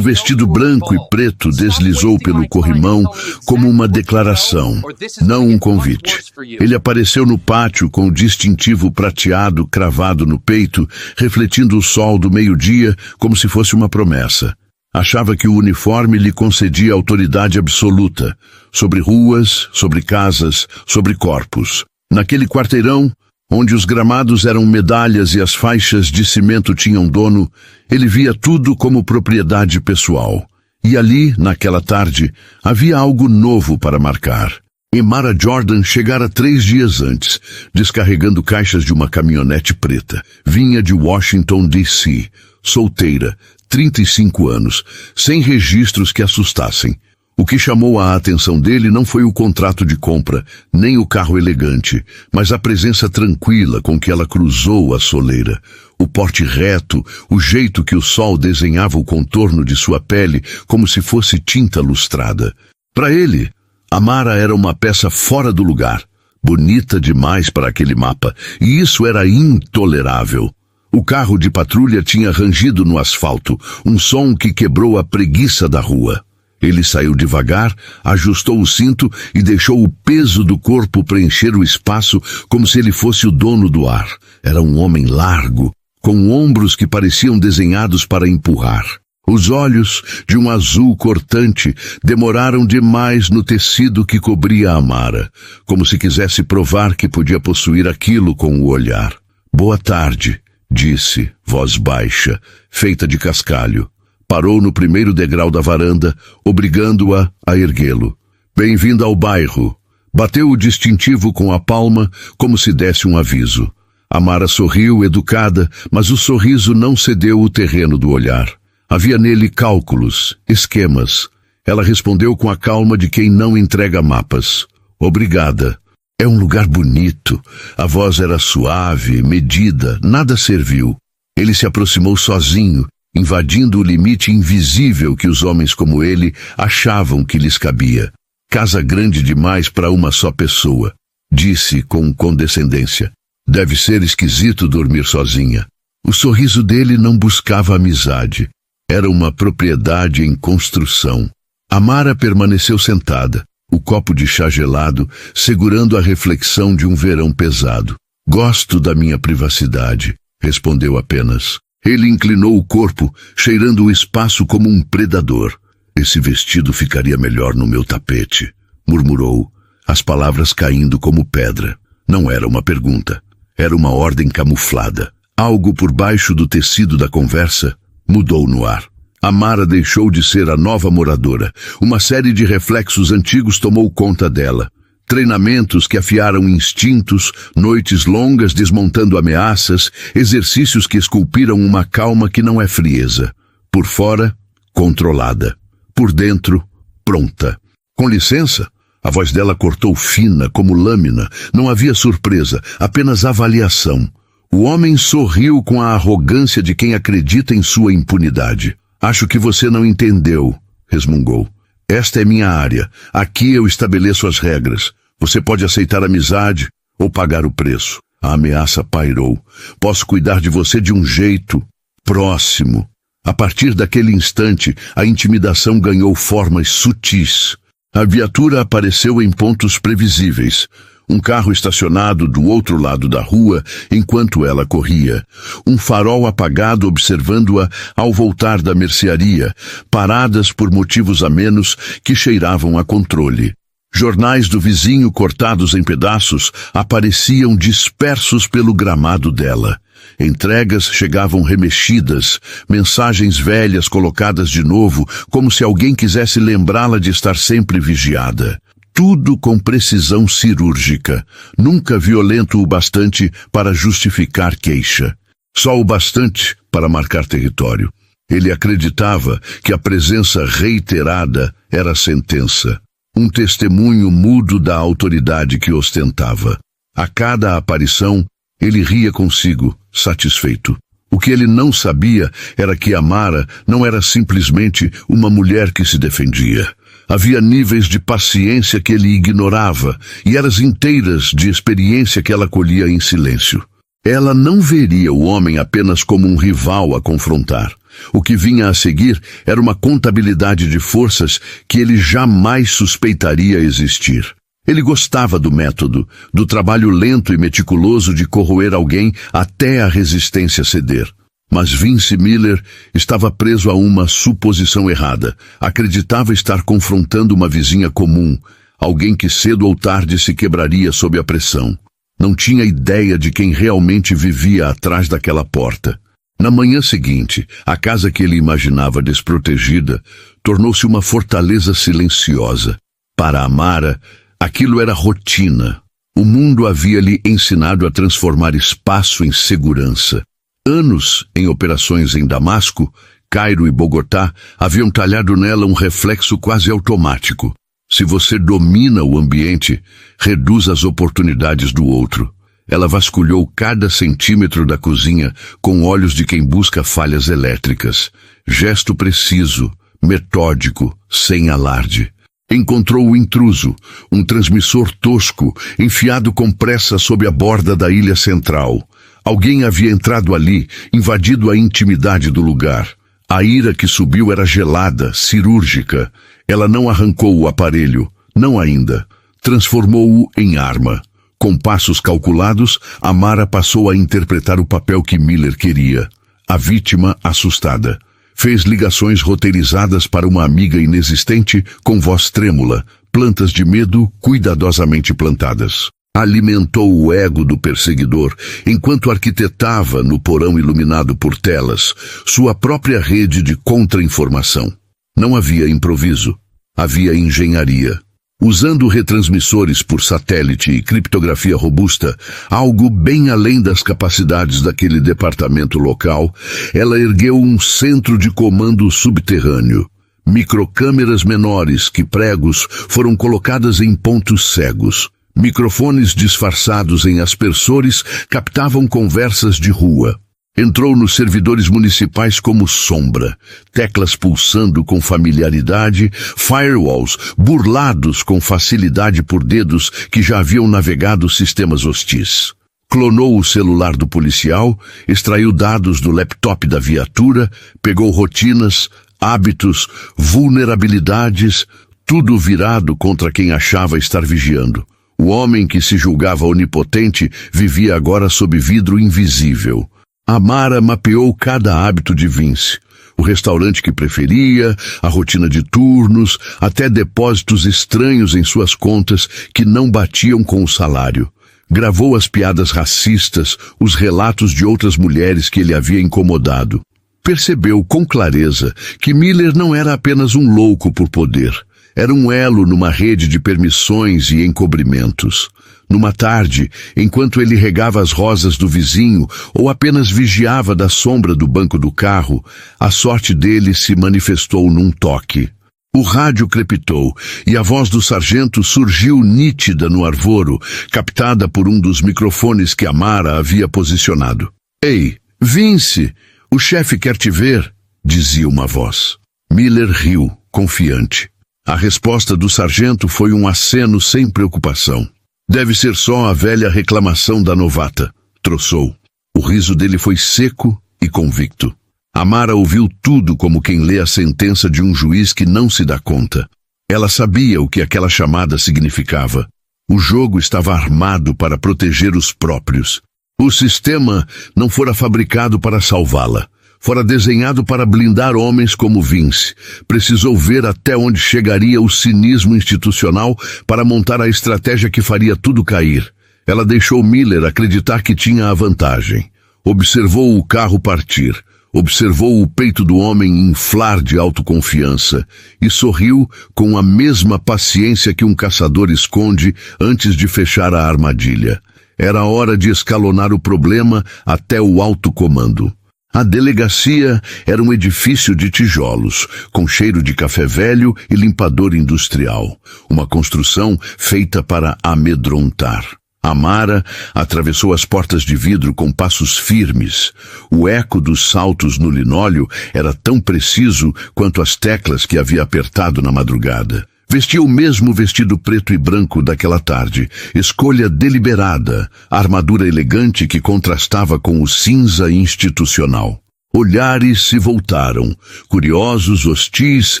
O vestido branco e preto deslizou pelo corrimão como uma declaração, não um convite. Ele apareceu no pátio com o distintivo prateado cravado no peito, refletindo o sol do meio-dia como se fosse uma promessa. Achava que o uniforme lhe concedia autoridade absoluta, sobre ruas, sobre casas, sobre corpos. Naquele quarteirão, onde os gramados eram medalhas e as faixas de cimento tinham dono, ele via tudo como propriedade pessoal. E ali, naquela tarde, havia algo novo para marcar. Amara Jordan chegara 3 dias antes, descarregando caixas de uma caminhonete preta. Vinha de Washington, D.C., solteira, 35 anos, sem registros que assustassem. O que chamou a atenção dele não foi o contrato de compra, nem o carro elegante, mas a presença tranquila com que ela cruzou a soleira. O porte reto, o jeito que o sol desenhava o contorno de sua pele como se fosse tinta lustrada. Para ele, Amara era uma peça fora do lugar, bonita demais para aquele mapa, e isso era intolerável. O carro de patrulha tinha rangido no asfalto, um som que quebrou a preguiça da rua. Ele saiu devagar, ajustou o cinto e deixou o peso do corpo preencher o espaço como se ele fosse o dono do ar. Era um homem largo, com ombros que pareciam desenhados para empurrar. Os olhos, de um azul cortante, demoraram demais no tecido que cobria Amara, como se quisesse provar que podia possuir aquilo com o olhar. «Boa tarde», disse, voz baixa, feita de cascalho. Parou no primeiro degrau da varanda, obrigando-a a erguê-lo. «Bem-vinda ao bairro». Bateu o distintivo com a palma, como se desse um aviso. Amara sorriu, educada, mas o sorriso não cedeu o terreno do olhar. Havia nele cálculos, esquemas. Ela respondeu com a calma de quem não entrega mapas. «Obrigada. É um lugar bonito». A voz era suave, medida, nada serviu. Ele se aproximou sozinho, invadindo o limite invisível que os homens como ele achavam que lhes cabia. «Casa grande demais para uma só pessoa», disse com condescendência. «Deve ser esquisito dormir sozinha». O sorriso dele não buscava amizade. Era uma propriedade em construção. Amara permaneceu sentada, o copo de chá gelado, segurando a reflexão de um verão pesado. «Gosto da minha privacidade», respondeu apenas. Ele inclinou o corpo, cheirando o espaço como um predador. «Esse vestido ficaria melhor no meu tapete», murmurou, as palavras caindo como pedra. Não era uma pergunta. Era uma ordem camuflada. Algo por baixo do tecido da conversa mudou no ar. Amara deixou de ser a nova moradora. Uma série de reflexos antigos tomou conta dela. Treinamentos que afiaram instintos, noites longas desmontando ameaças, exercícios que esculpiram uma calma que não é frieza. Por fora, controlada. Por dentro, pronta. «Com licença?» A voz dela cortou fina, como lâmina. Não havia surpresa, apenas avaliação. O homem sorriu com a arrogância de quem acredita em sua impunidade. «Acho que você não entendeu», resmungou. «Esta é minha área. Aqui eu estabeleço as regras. Você pode aceitar amizade ou pagar o preço». A ameaça pairou. «Posso cuidar de você de um jeito próximo». A partir daquele instante, a intimidação ganhou formas sutis. A viatura apareceu em pontos previsíveis. Um carro estacionado do outro lado da rua enquanto ela corria. Um farol apagado observando-a ao voltar da mercearia, paradas por motivos amenos que cheiravam a controle. Jornais do vizinho cortados em pedaços apareciam dispersos pelo gramado dela. Entregas chegavam remexidas, mensagens velhas colocadas de novo, como se alguém quisesse lembrá-la de estar sempre vigiada. Tudo com precisão cirúrgica, nunca violento o bastante para justificar queixa. Só o bastante para marcar território. Ele acreditava que a presença reiterada era sentença. Um testemunho mudo da autoridade que ostentava. A cada aparição, ele ria consigo, satisfeito. O que ele não sabia era que Amara não era simplesmente uma mulher que se defendia. Havia níveis de paciência que ele ignorava e eras inteiras de experiência que ela colhia em silêncio. Ela não veria o homem apenas como um rival a confrontar. O que vinha a seguir era uma contabilidade de forças que ele jamais suspeitaria existir. Ele gostava do método, do trabalho lento e meticuloso de corroer alguém até a resistência ceder. Mas Vince Miller estava preso a uma suposição errada. Acreditava estar confrontando uma vizinha comum, alguém que cedo ou tarde se quebraria sob a pressão. Não tinha ideia de quem realmente vivia atrás daquela porta. Na manhã seguinte, a casa que ele imaginava desprotegida tornou-se uma fortaleza silenciosa. Para Amara, aquilo era rotina. O mundo havia-lhe ensinado a transformar espaço em segurança. Anos em operações em Damasco, Cairo e Bogotá haviam talhado nela um reflexo quase automático. Se você domina o ambiente, reduz as oportunidades do outro. Ela vasculhou cada centímetro da cozinha com olhos de quem busca falhas elétricas. Gesto preciso, metódico, sem alarde. Encontrou o intruso, um transmissor tosco, enfiado com pressa sob a borda da ilha central. Alguém havia entrado ali, invadido a intimidade do lugar. A ira que subiu era gelada, cirúrgica. Ela não arrancou o aparelho, não ainda. Transformou-o em arma. Com passos calculados, Amara passou a interpretar o papel que Miller queria. A vítima assustada. Fez ligações roteirizadas para uma amiga inexistente com voz trêmula, plantas de medo cuidadosamente plantadas. Alimentou o ego do perseguidor enquanto arquitetava, no porão iluminado por telas, sua própria rede de contra-informação. Não havia improviso, havia engenharia. Usando retransmissores por satélite e criptografia robusta, algo bem além das capacidades daquele departamento local, ela ergueu um centro de comando subterrâneo. Microcâmeras menores que pregos foram colocadas em pontos cegos. Microfones disfarçados em aspersores captavam conversas de rua. Entrou nos servidores municipais como sombra, teclas pulsando com familiaridade, firewalls burlados com facilidade por dedos que já haviam navegado sistemas hostis. Clonou o celular do policial, extraiu dados do laptop da viatura, pegou rotinas, hábitos, vulnerabilidades, tudo virado contra quem achava estar vigiando. O homem que se julgava onipotente vivia agora sob vidro invisível. Amara mapeou cada hábito de Vince. O restaurante que preferia, a rotina de turnos, até depósitos estranhos em suas contas que não batiam com o salário. Gravou as piadas racistas, os relatos de outras mulheres que ele havia incomodado. Percebeu com clareza que Miller não era apenas um louco por poder. Era um elo numa rede de permissões e encobrimentos. Numa tarde, enquanto ele regava as rosas do vizinho ou apenas vigiava da sombra do banco do carro, a sorte dele se manifestou num toque. O rádio crepitou e a voz do sargento surgiu nítida no arvoro, captada por um dos microfones que Amara havia posicionado. "Ei, Vince, o chefe quer te ver", dizia uma voz. Miller riu, confiante. A resposta do sargento foi um aceno sem preocupação. "Deve ser só a velha reclamação da novata", troçou. O riso dele foi seco e convicto. Amara ouviu tudo como quem lê a sentença de um juiz que não se dá conta. Ela sabia o que aquela chamada significava. O jogo estava armado para proteger os próprios. O sistema não fora fabricado para salvá-la. Fora desenhado para blindar homens como Vince. Precisou ver até onde chegaria o cinismo institucional para montar a estratégia que faria tudo cair. Ela deixou Miller acreditar que tinha a vantagem. Observou o carro partir. Observou o peito do homem inflar de autoconfiança e sorriu com a mesma paciência que um caçador esconde antes de fechar a armadilha. Era hora de escalonar o problema até o alto comando. A delegacia era um edifício de tijolos, com cheiro de café velho e limpador industrial. Uma construção feita para amedrontar. Amara atravessou as portas de vidro com passos firmes. O eco dos saltos no linóleo era tão preciso quanto as teclas que havia apertado na madrugada. Vestia o mesmo vestido preto e branco daquela tarde, escolha deliberada, armadura elegante que contrastava com o cinza institucional. Olhares se voltaram, curiosos, hostis,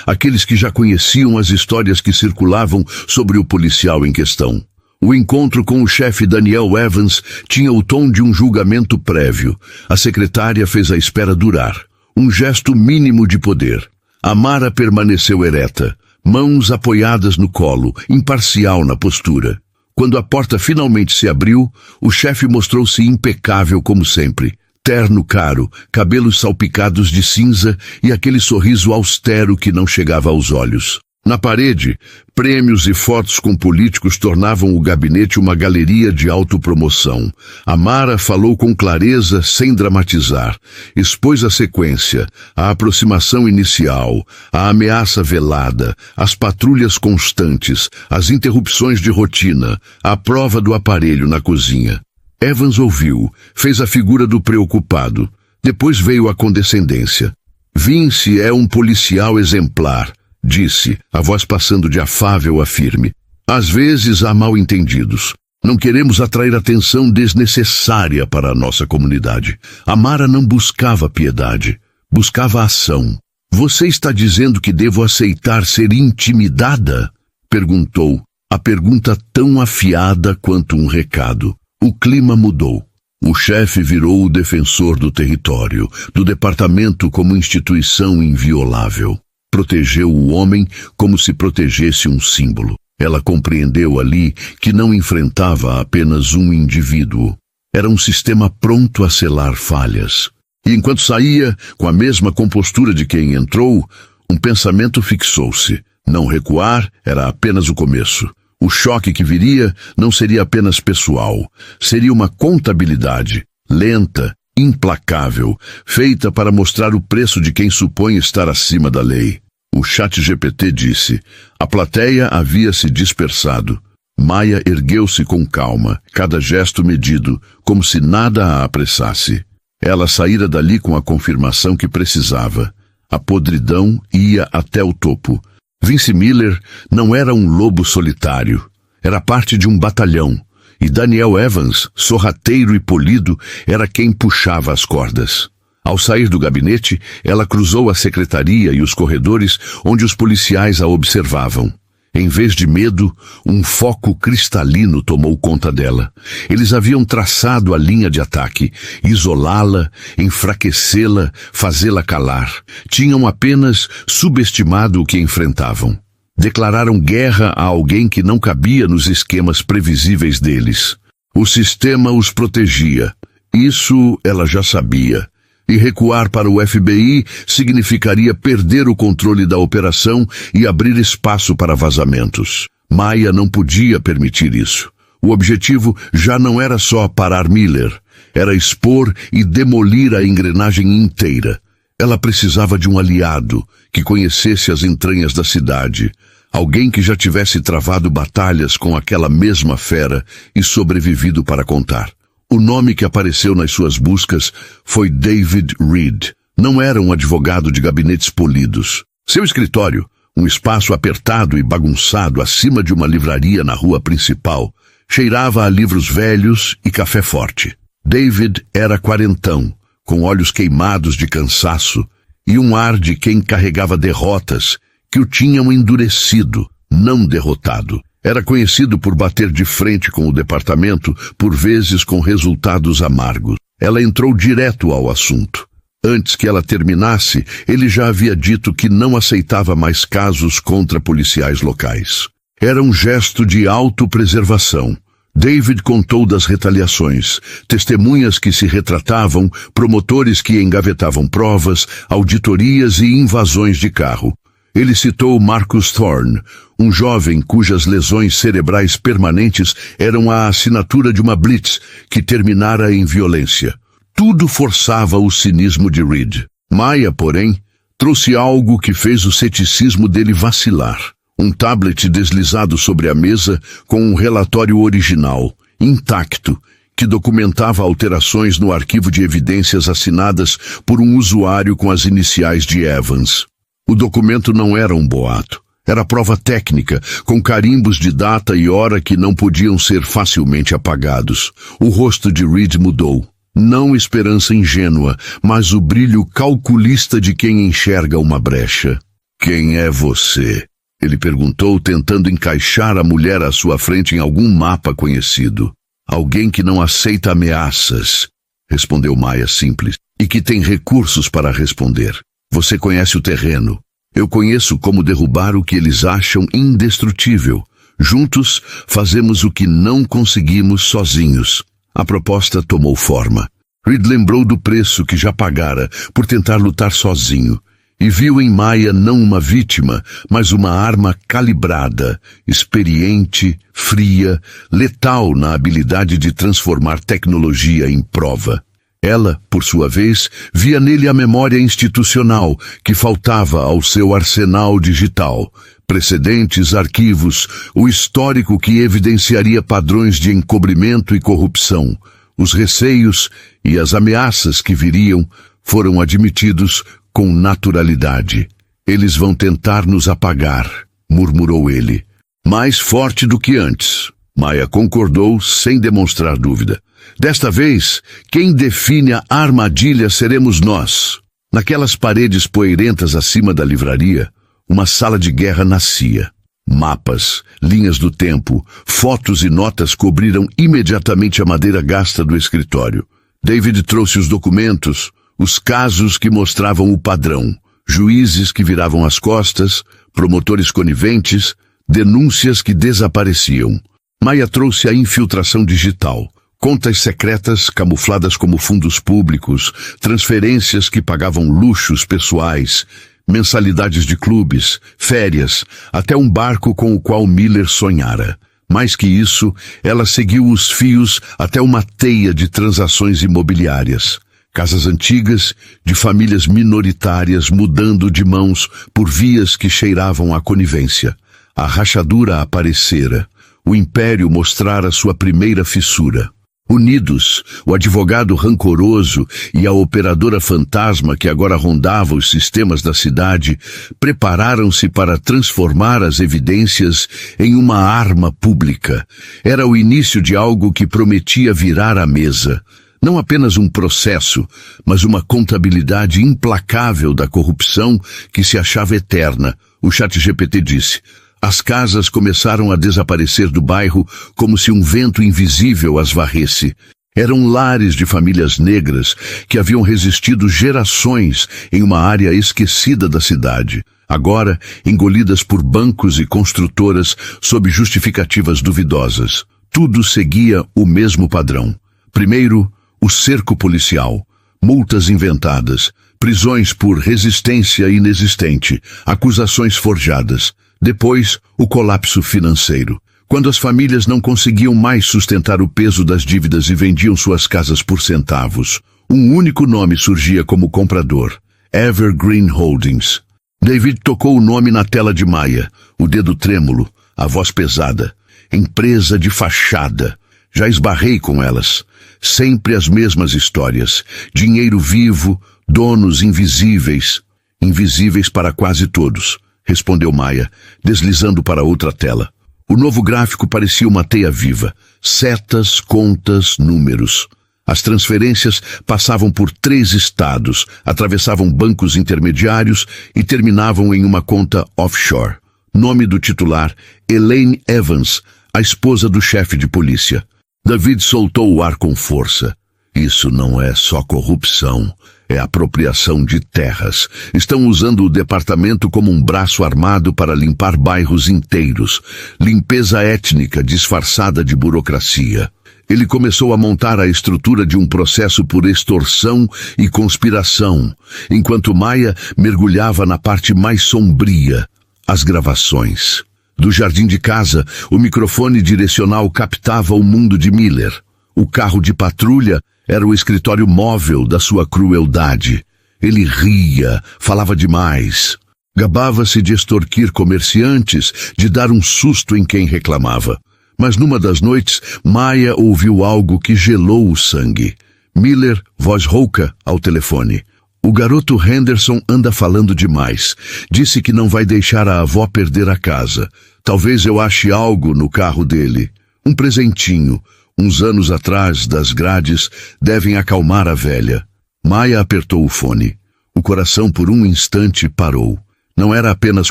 aqueles que já conheciam as histórias que circulavam sobre o policial em questão. O encontro com o chefe Daniel Evans tinha o tom de um julgamento prévio. A secretária fez a espera durar. Um gesto mínimo de poder. Amara permaneceu ereta, mãos apoiadas no colo, imparcial na postura. Quando a porta finalmente se abriu, o chefe mostrou-se impecável como sempre. Terno caro, cabelos salpicados de cinza e aquele sorriso austero que não chegava aos olhos. Na parede, prêmios e fotos com políticos tornavam o gabinete uma galeria de autopromoção. Amara falou com clareza, sem dramatizar. Expôs a sequência, a aproximação inicial, a ameaça velada, as patrulhas constantes, as interrupções de rotina, a prova do aparelho na cozinha. Evans ouviu, fez a figura do preocupado. Depois veio a condescendência. Vince é um policial exemplar, disse, a voz passando de afável a firme. Às vezes há mal-entendidos. Não queremos atrair atenção desnecessária para a nossa comunidade. Amara não buscava piedade, buscava ação. Você está dizendo que devo aceitar ser intimidada? Perguntou, a pergunta tão afiada quanto um recado. O clima mudou. O chefe virou o defensor do território, do departamento como instituição inviolável. Protegeu o homem como se protegesse um símbolo. Ela compreendeu ali que não enfrentava apenas um indivíduo. Era um sistema pronto a selar falhas. E enquanto saía, com a mesma compostura de quem entrou, um pensamento fixou-se. Não recuar era apenas o começo. O choque que viria não seria apenas pessoal. Seria uma contabilidade, lenta, implacável, feita para mostrar o preço de quem supõe estar acima da lei. O ChatGPT disse. A plateia havia se dispersado. Maia ergueu-se com calma, cada gesto medido, como se nada a apressasse. Ela saíra dali com a confirmação que precisava. A podridão ia até o topo. Vince Miller não era um lobo solitário. Era parte de um batalhão. E Daniel Evans, sorrateiro e polido, era quem puxava as cordas. Ao sair do gabinete, ela cruzou a secretaria e os corredores onde os policiais a observavam. Em vez de medo, um foco cristalino tomou conta dela. Eles haviam traçado a linha de ataque, isolá-la, enfraquecê-la, fazê-la calar. Tinham apenas subestimado o que enfrentavam. Declararam guerra a alguém que não cabia nos esquemas previsíveis deles. O sistema os protegia. Isso ela já sabia. E recuar para o FBI significaria perder o controle da operação e abrir espaço para vazamentos. Maia não podia permitir isso. O objetivo já não era só parar Miller, era expor e demolir a engrenagem inteira. Ela precisava de um aliado que conhecesse as entranhas da cidade, alguém que já tivesse travado batalhas com aquela mesma fera e sobrevivido para contar. O nome que apareceu nas suas buscas foi David Reed. Não era um advogado de gabinetes polidos. Seu escritório, um espaço apertado e bagunçado acima de uma livraria na rua principal, cheirava a livros velhos e café forte. David era quarentão, com olhos queimados de cansaço e um ar de quem carregava derrotas que o tinham endurecido, não derrotado. Era conhecido por bater de frente com o departamento, por vezes com resultados amargos. Ela entrou direto ao assunto. Antes que ela terminasse, ele já havia dito que não aceitava mais casos contra policiais locais. Era um gesto de autopreservação. David contou das retaliações, testemunhas que se retratavam, promotores que engavetavam provas, auditorias e invasões de carro. Ele citou Marcus Thorne, um jovem cujas lesões cerebrais permanentes eram a assinatura de uma blitz que terminara em violência. Tudo forçava o cinismo de Reed. Maia, porém, trouxe algo que fez o ceticismo dele vacilar. Um tablet deslizado sobre a mesa com um relatório original, intacto, que documentava alterações no arquivo de evidências assinadas por um usuário com as iniciais de Evans. O documento não era um boato. Era prova técnica, com carimbos de data e hora que não podiam ser facilmente apagados. O rosto de Reed mudou. Não esperança ingênua, mas o brilho calculista de quem enxerga uma brecha. Quem é você? Ele perguntou, tentando encaixar a mulher à sua frente em algum mapa conhecido. Alguém que não aceita ameaças, respondeu Maia simples, e que tem recursos para responder. Você conhece o terreno. Eu conheço como derrubar o que eles acham indestrutível. Juntos, fazemos o que não conseguimos sozinhos. A proposta tomou forma. Reed lembrou do preço que já pagara por tentar lutar sozinho e viu em Maia não uma vítima, mas uma arma calibrada, experiente, fria, letal na habilidade de transformar tecnologia em prova. Ela, por sua vez, via nele a memória institucional que faltava ao seu arsenal digital. Precedentes, arquivos, o histórico que evidenciaria padrões de encobrimento e corrupção. Os receios e as ameaças que viriam foram admitidos com naturalidade. Eles vão tentar nos apagar, murmurou ele. Mais forte do que antes. Maia concordou sem demonstrar dúvida. Desta vez, quem define a armadilha seremos nós. Naquelas paredes poeirentas acima da livraria, uma sala de guerra nascia. Mapas, linhas do tempo, fotos e notas cobriram imediatamente a madeira gasta do escritório. David trouxe os documentos, os casos que mostravam o padrão, juízes que viravam as costas, promotores coniventes, denúncias que desapareciam. Maia trouxe a infiltração digital, contas secretas camufladas como fundos públicos, transferências que pagavam luxos pessoais, mensalidades de clubes, férias, até um barco com o qual Miller sonhara. Mais que isso, ela seguiu os fios até uma teia de transações imobiliárias. Casas antigas, de famílias minoritárias mudando de mãos por vias que cheiravam a conivência. A rachadura aparecera. O império mostrara sua primeira fissura. Unidos, o advogado rancoroso e a operadora fantasma que agora rondava os sistemas da cidade prepararam-se para transformar as evidências em uma arma pública. Era o início de algo que prometia virar a mesa. Não apenas um processo, mas uma contabilidade implacável da corrupção que se achava eterna. O ChatGPT disse: as casas começaram a desaparecer do bairro como se um vento invisível as varresse. Eram lares de famílias negras que haviam resistido gerações em uma área esquecida da cidade, agora engolidas por bancos e construtoras sob justificativas duvidosas. Tudo seguia o mesmo padrão. Primeiro, o cerco policial, multas inventadas, prisões por resistência inexistente, acusações forjadas. Depois, o colapso financeiro. Quando as famílias não conseguiam mais sustentar o peso das dívidas e vendiam suas casas por centavos, um único nome surgia como comprador: Evergreen Holdings. David tocou o nome na tela de Maia, o dedo trêmulo, a voz pesada. Empresa de fachada. Já esbarrei com elas. Sempre as mesmas histórias. Dinheiro vivo, donos invisíveis. Invisíveis para quase todos, respondeu Maia, deslizando para outra tela. O novo gráfico parecia uma teia viva. Setas, contas, números. As transferências passavam por 3 estados, atravessavam bancos intermediários e terminavam em uma conta offshore. Nome do titular: Elaine Evans, a esposa do chefe de polícia. David soltou o ar com força. Isso não é só corrupção, é apropriação de terras. Estão usando o departamento como um braço armado para limpar bairros inteiros. Limpeza étnica disfarçada de burocracia. Ele começou a montar a estrutura de um processo por extorsão e conspiração, enquanto Maia mergulhava na parte mais sombria, as gravações. Do jardim de casa, o microfone direcional captava o mundo de Miller. O carro de patrulha era o escritório móvel da sua crueldade. Ele ria, falava demais. Gabava-se de extorquir comerciantes, de dar um susto em quem reclamava. Mas numa das noites, Maia ouviu algo que gelou o sangue. Miller, voz rouca, ao telefone. O garoto Henderson anda falando demais. Disse que não vai deixar a avó perder a casa. Talvez eu ache algo no carro dele. Um presentinho. Uns anos atrás, das grades, devem acalmar a velha. Maia apertou o fone. O coração por um instante parou. Não era apenas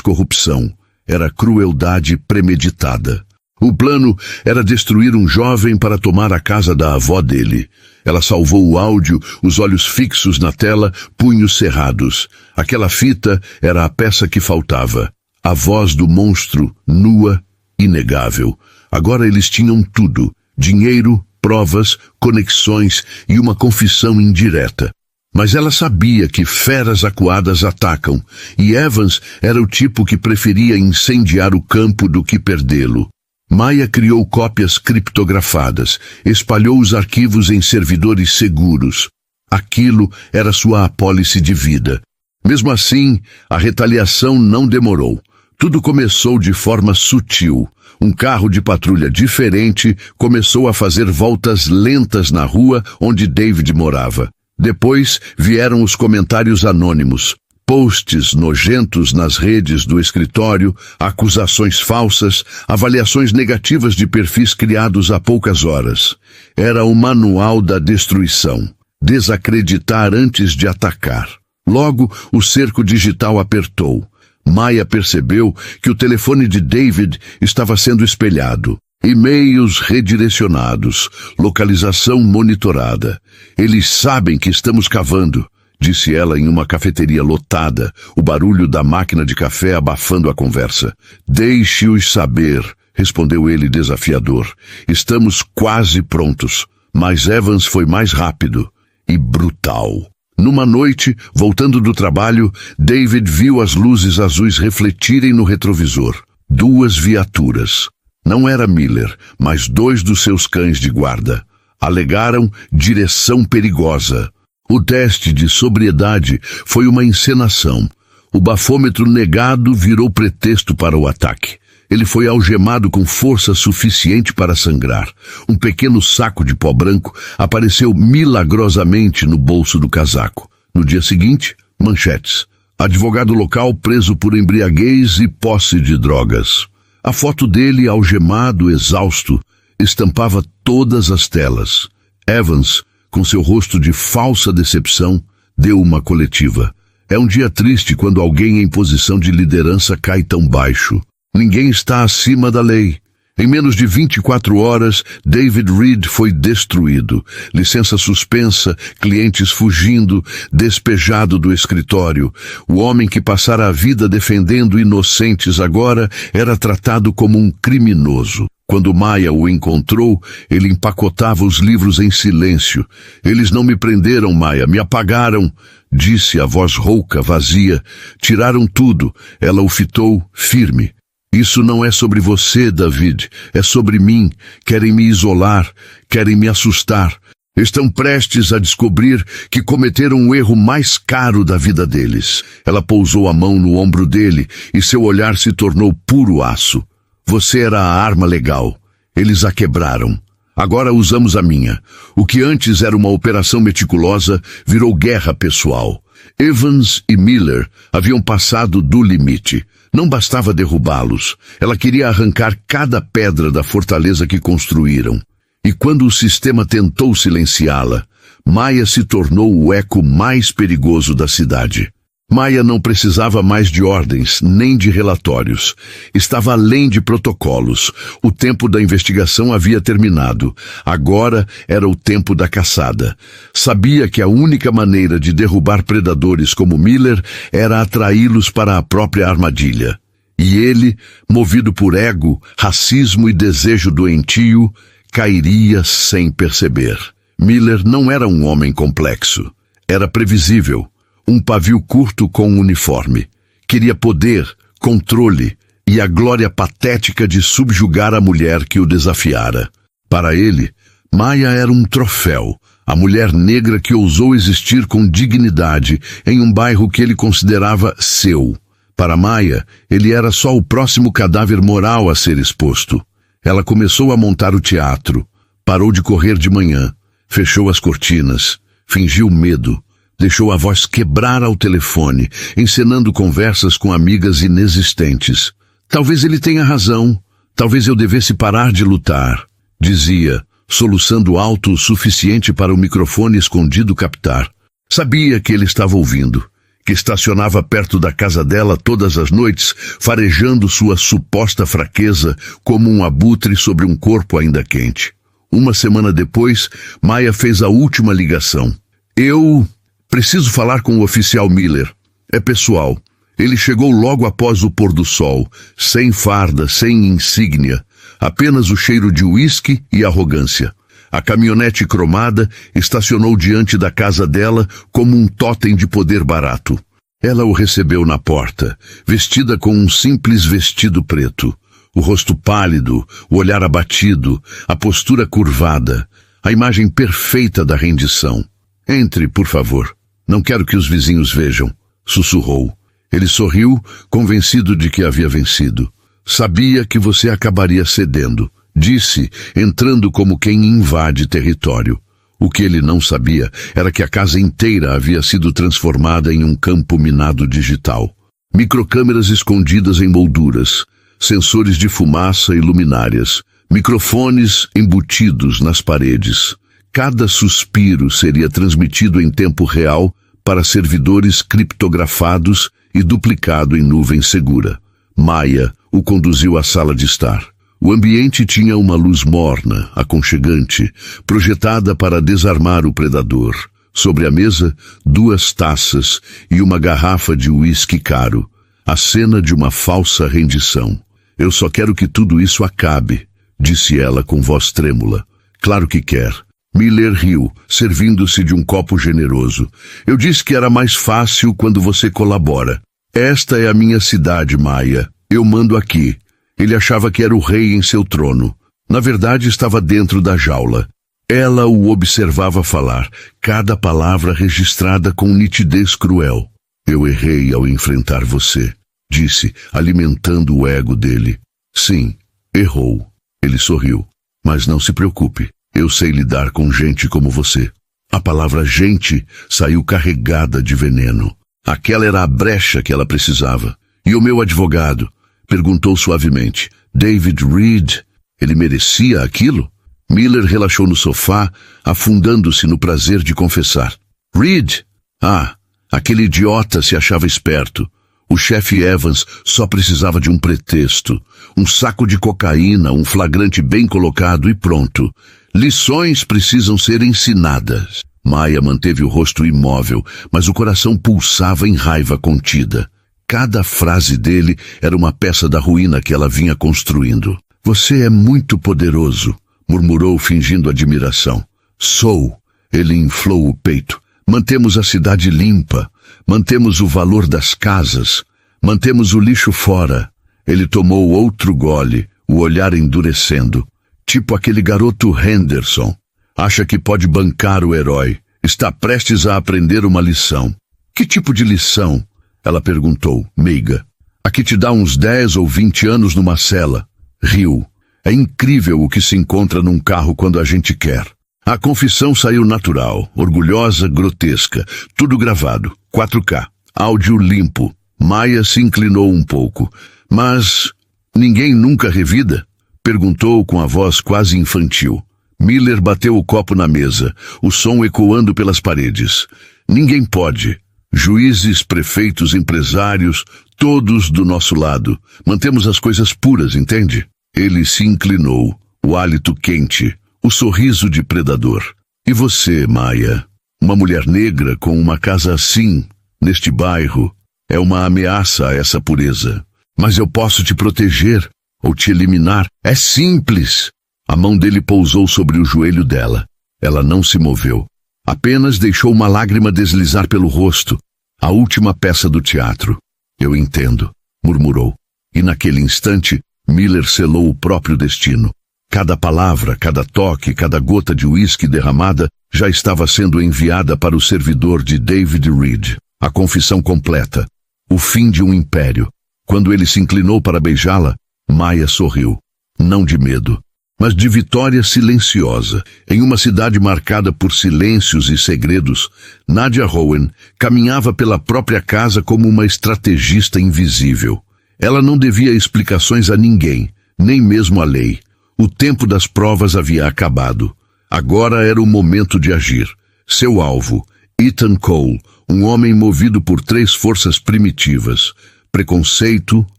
corrupção, era crueldade premeditada. O plano era destruir um jovem para tomar a casa da avó dele. Ela salvou o áudio, os olhos fixos na tela, punhos cerrados. Aquela fita era a peça que faltava. A voz do monstro, nua, inegável. Agora eles tinham tudo: dinheiro, provas, conexões e uma confissão indireta. Mas ela sabia que feras acuadas atacam, e Evans era o tipo que preferia incendiar o campo do que perdê-lo. Maia criou cópias criptografadas, espalhou os arquivos em servidores seguros. Aquilo era sua apólice de vida. Mesmo assim, a retaliação não demorou. Tudo começou de forma sutil. Um carro de patrulha diferente começou a fazer voltas lentas na rua onde David morava. Depois vieram os comentários anônimos, posts nojentos nas redes do escritório, acusações falsas, avaliações negativas de perfis criados há poucas horas. Era o manual da destruição. Desacreditar antes de atacar. Logo, o cerco digital apertou. Maia percebeu que o telefone de David estava sendo espelhado. E-mails redirecionados, localização monitorada. Eles sabem que estamos cavando, disse ela em uma cafeteria lotada, o barulho da máquina de café abafando a conversa. Deixe-os saber, respondeu ele desafiador. Estamos quase prontos. Mas Evans foi mais rápido e brutal. Numa noite, voltando do trabalho, David viu as luzes azuis refletirem no retrovisor. 2 viaturas. Não era Miller, mas 2 dos seus cães de guarda. Alegaram direção perigosa. O teste de sobriedade foi uma encenação. O bafômetro negado virou pretexto para o ataque. Ele foi algemado com força suficiente para sangrar. Um pequeno saco de pó branco apareceu milagrosamente no bolso do casaco. No dia seguinte, manchetes. Advogado local preso por embriaguez e posse de drogas. A foto dele, algemado, exausto, estampava todas as telas. Evans, com seu rosto de falsa decepção, deu uma coletiva. É um dia triste quando alguém em posição de liderança cai tão baixo. Ninguém está acima da lei. Em menos de 24 horas, David Reed foi destruído. Licença suspensa, clientes fugindo, despejado do escritório. O homem que passara a vida defendendo inocentes agora era tratado como um criminoso. Quando Maia o encontrou, ele empacotava os livros em silêncio. Eles não me prenderam, Maia, me apagaram, disse a voz rouca, vazia. Tiraram tudo. Ela o fitou, firme. Isso não é sobre você, David, é sobre mim. Querem me isolar, querem me assustar. Estão prestes a descobrir que cometeram o erro mais caro da vida deles. Ela pousou a mão no ombro dele e seu olhar se tornou puro aço. Você era a arma legal. Eles a quebraram. Agora usamos a minha. O que antes era uma operação meticulosa virou guerra pessoal. Evans e Miller haviam passado do limite. Não bastava derrubá-los. Ela queria arrancar cada pedra da fortaleza que construíram. E quando o sistema tentou silenciá-la, Maia se tornou o eco mais perigoso da cidade. Maia não precisava mais de ordens, nem de relatórios. Estava além de protocolos. O tempo da investigação havia terminado. Agora era o tempo da caçada. Sabia que a única maneira de derrubar predadores como Miller era atraí-los para a própria armadilha. E ele, movido por ego, racismo e desejo doentio, cairia sem perceber. Miller não era um homem complexo. Era previsível. Um pavio curto com um uniforme. Queria poder, controle e a glória patética de subjugar a mulher que o desafiara. Para ele, Maia era um troféu, a mulher negra que ousou existir com dignidade em um bairro que ele considerava seu. Para Maia, ele era só o próximo cadáver moral a ser exposto. Ela começou a montar o teatro, parou de correr de manhã, fechou as cortinas, fingiu medo. Deixou a voz quebrar ao telefone, encenando conversas com amigas inexistentes. Talvez ele tenha razão. Talvez eu devesse parar de lutar, dizia, soluçando alto o suficiente para o microfone escondido captar. Sabia que ele estava ouvindo, que estacionava perto da casa dela todas as noites, farejando sua suposta fraqueza como um abutre sobre um corpo ainda quente. Uma semana depois, Maya fez a última ligação. Eu preciso falar com o oficial Miller. É pessoal. Ele chegou logo após o pôr do sol, sem farda, sem insígnia, apenas o cheiro de uísque e arrogância. A caminhonete cromada estacionou diante da casa dela como um tótem de poder barato. Ela o recebeu na porta, vestida com um simples vestido preto. O rosto pálido, o olhar abatido, a postura curvada, a imagem perfeita da rendição. Entre, por favor. Não quero que os vizinhos vejam, sussurrou. Ele sorriu, convencido de que havia vencido. Sabia que você acabaria cedendo, disse, entrando como quem invade território. O que ele não sabia era que a casa inteira havia sido transformada em um campo minado digital. Microcâmeras escondidas em molduras, sensores de fumaça e luminárias, microfones embutidos nas paredes. Cada suspiro seria transmitido em tempo real para servidores criptografados e duplicado em nuvem segura. Maya o conduziu à sala de estar. O ambiente tinha uma luz morna, aconchegante, projetada para desarmar o predador. Sobre a mesa, 2 taças e uma garrafa de uísque caro. A cena de uma falsa rendição. Eu só quero que tudo isso acabe, disse ela com voz trêmula. Claro que quer. Miller riu, servindo-se de um copo generoso. Eu disse que era mais fácil quando você colabora. Esta é a minha cidade, Maya. Eu mando aqui. Ele achava que era o rei em seu trono. Na verdade, estava dentro da jaula. Ela o observava falar, cada palavra registrada com nitidez cruel. Eu errei ao enfrentar você, disse, alimentando o ego dele. Sim, errou. Ele sorriu. Mas não se preocupe, eu sei lidar com gente como você. A palavra gente saiu carregada de veneno. Aquela era a brecha que ela precisava. E o meu advogado? Perguntou suavemente. David Reed, ele merecia aquilo? Miller relaxou no sofá, afundando-se no prazer de confessar. Reed? Ah, aquele idiota se achava esperto. O chefe Evans só precisava de um pretexto. Um saco de cocaína, um flagrante bem colocado e pronto. Lições precisam ser ensinadas. Maya manteve o rosto imóvel, mas o coração pulsava em raiva contida. Cada frase dele era uma peça da ruína que ela vinha construindo. Você é muito poderoso, murmurou fingindo admiração. Sou. Ele inflou o peito. Mantemos a cidade limpa. Mantemos o valor das casas. Mantemos o lixo fora. Ele tomou outro gole, o olhar endurecendo. Tipo aquele garoto Henderson. Acha que pode bancar o herói. Está prestes a aprender uma lição. Que tipo de lição? Ela perguntou, meiga. A que te dá uns 10 ou 20 anos numa cela. Riu. É incrível o que se encontra num carro quando a gente quer. A confissão saiu natural, orgulhosa, grotesca. Tudo gravado. 4K. Áudio limpo. Maya se inclinou um pouco. Mas ninguém nunca revida? Perguntou com a voz quase infantil. Miller bateu o copo na mesa, o som ecoando pelas paredes. Ninguém pode. Juízes, prefeitos, empresários, todos do nosso lado. Mantemos as coisas puras, entende? Ele se inclinou, o hálito quente, o sorriso de predador. E você, Maya? Uma mulher negra com uma casa assim, neste bairro, é uma ameaça a essa pureza. Mas eu posso te proteger ou te eliminar. É simples. A mão dele pousou sobre o joelho dela. Ela não se moveu. Apenas deixou uma lágrima deslizar pelo rosto. A última peça do teatro. Eu entendo, murmurou. E naquele instante, Miller selou o próprio destino. Cada palavra, cada toque, cada gota de uísque derramada já estava sendo enviada para o servidor de David Reed. A confissão completa. O fim de um império. Quando ele se inclinou para beijá-la, Maya sorriu. Não de medo, mas de vitória silenciosa. Em uma cidade marcada por silêncios e segredos, Nadia Rowan caminhava pela própria casa como uma estrategista invisível. Ela não devia explicações a ninguém, nem mesmo à lei. O tempo das provas havia acabado. Agora era o momento de agir. Seu alvo, Ethan Cole, um homem movido por 3 forças primitivas: preconceito,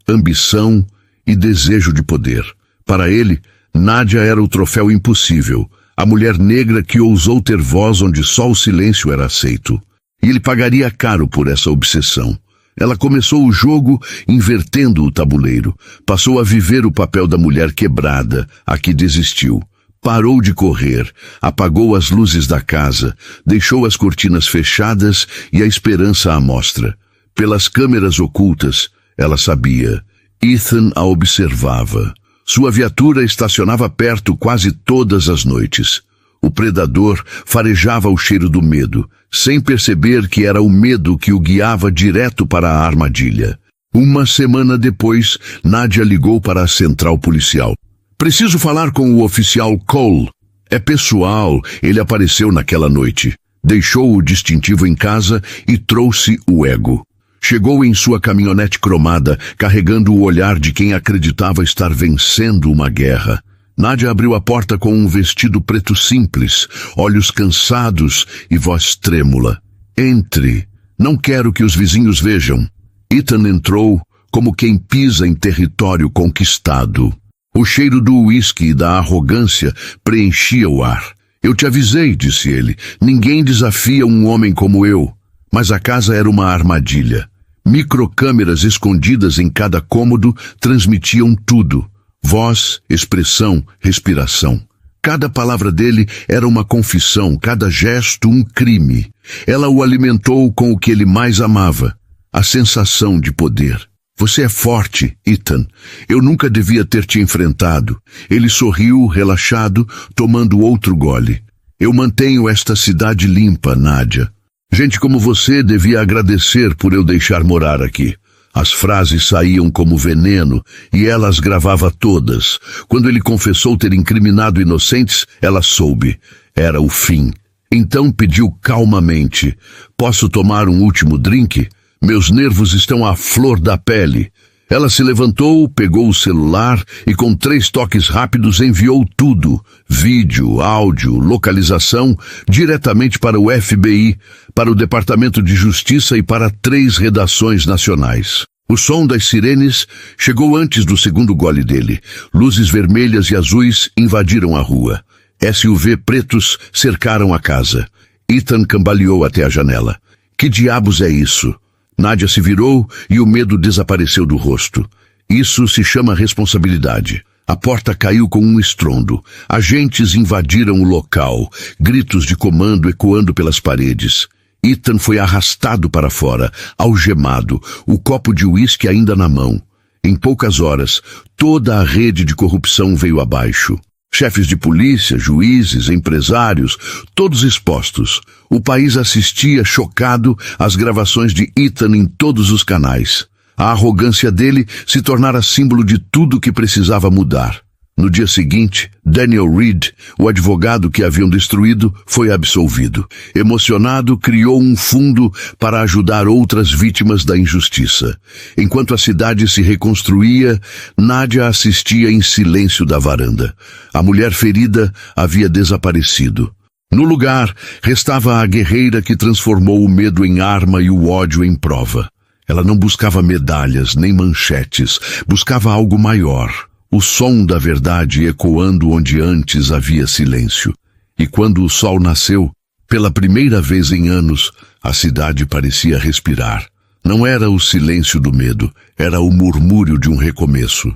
ambição e desejo de poder. Para ele, Nadia era o troféu impossível, a mulher negra que ousou ter voz onde só o silêncio era aceito. E ele pagaria caro por essa obsessão. Ela começou o jogo invertendo o tabuleiro. Passou a viver o papel da mulher quebrada, a que desistiu. Parou de correr, apagou as luzes da casa, deixou as cortinas fechadas e a esperança à mostra. Pelas câmeras ocultas, ela sabia. Ethan a observava. Sua viatura estacionava perto quase todas as noites. O predador farejava o cheiro do medo, sem perceber que era o medo que o guiava direto para a armadilha. Uma semana depois, Nadia ligou para a central policial. Preciso falar com o oficial Cole. É pessoal, ele apareceu naquela noite. Deixou o distintivo em casa e trouxe o ego. Chegou em sua caminhonete cromada, carregando o olhar de quem acreditava estar vencendo uma guerra. Nadia abriu a porta com um vestido preto simples, olhos cansados e voz trêmula. Entre. Não quero que os vizinhos vejam. Ethan entrou como quem pisa em território conquistado. O cheiro do uísque e da arrogância preenchia o ar. Eu te avisei, disse ele. Ninguém desafia um homem como eu. Mas a casa era uma armadilha. Microcâmeras escondidas em cada cômodo transmitiam tudo. Voz, expressão, respiração. Cada palavra dele era uma confissão, cada gesto um crime. Ela o alimentou com o que ele mais amava, a sensação de poder. Você é forte, Ethan. Eu nunca devia ter te enfrentado. Ele sorriu, relaxado, tomando outro gole. Eu mantenho esta cidade limpa, Nadia. Gente como você devia agradecer por eu deixar morar aqui. As frases saíam como veneno e ela as gravava todas. Quando ele confessou ter incriminado inocentes, ela soube. Era o fim. Então pediu calmamente: posso tomar um último drink? Meus nervos estão à flor da pele. Ela se levantou, pegou o celular e com 3 toques rápidos enviou tudo, vídeo, áudio, localização, diretamente para o FBI, para o Departamento de Justiça e para 3 redações nacionais. O som das sirenes chegou antes do segundo gole dele. Luzes vermelhas e azuis invadiram a rua. SUV pretos cercaram a casa. Ethan cambaleou até a janela. Que diabos é isso? Nadia se virou e o medo desapareceu do rosto. Isso se chama responsabilidade. A porta caiu com um estrondo. Agentes invadiram o local, gritos de comando ecoando pelas paredes. Ethan foi arrastado para fora, algemado, o copo de uísque ainda na mão. Em poucas horas, toda a rede de corrupção veio abaixo. Chefes de polícia, juízes, empresários, todos expostos. O país assistia chocado às gravações de Ethan em todos os canais. A arrogância dele se tornara símbolo de tudo que precisava mudar. No dia seguinte, Daniel Reed, o advogado que haviam destruído, foi absolvido. Emocionado, criou um fundo para ajudar outras vítimas da injustiça. Enquanto a cidade se reconstruía, Nadia assistia em silêncio da varanda. A mulher ferida havia desaparecido. No lugar, restava a guerreira que transformou o medo em arma e o ódio em prova. Ela não buscava medalhas nem manchetes, buscava algo maior. O som da verdade ecoando onde antes havia silêncio. E quando o sol nasceu, pela primeira vez em anos, a cidade parecia respirar. Não era o silêncio do medo, era o murmúrio de um recomeço.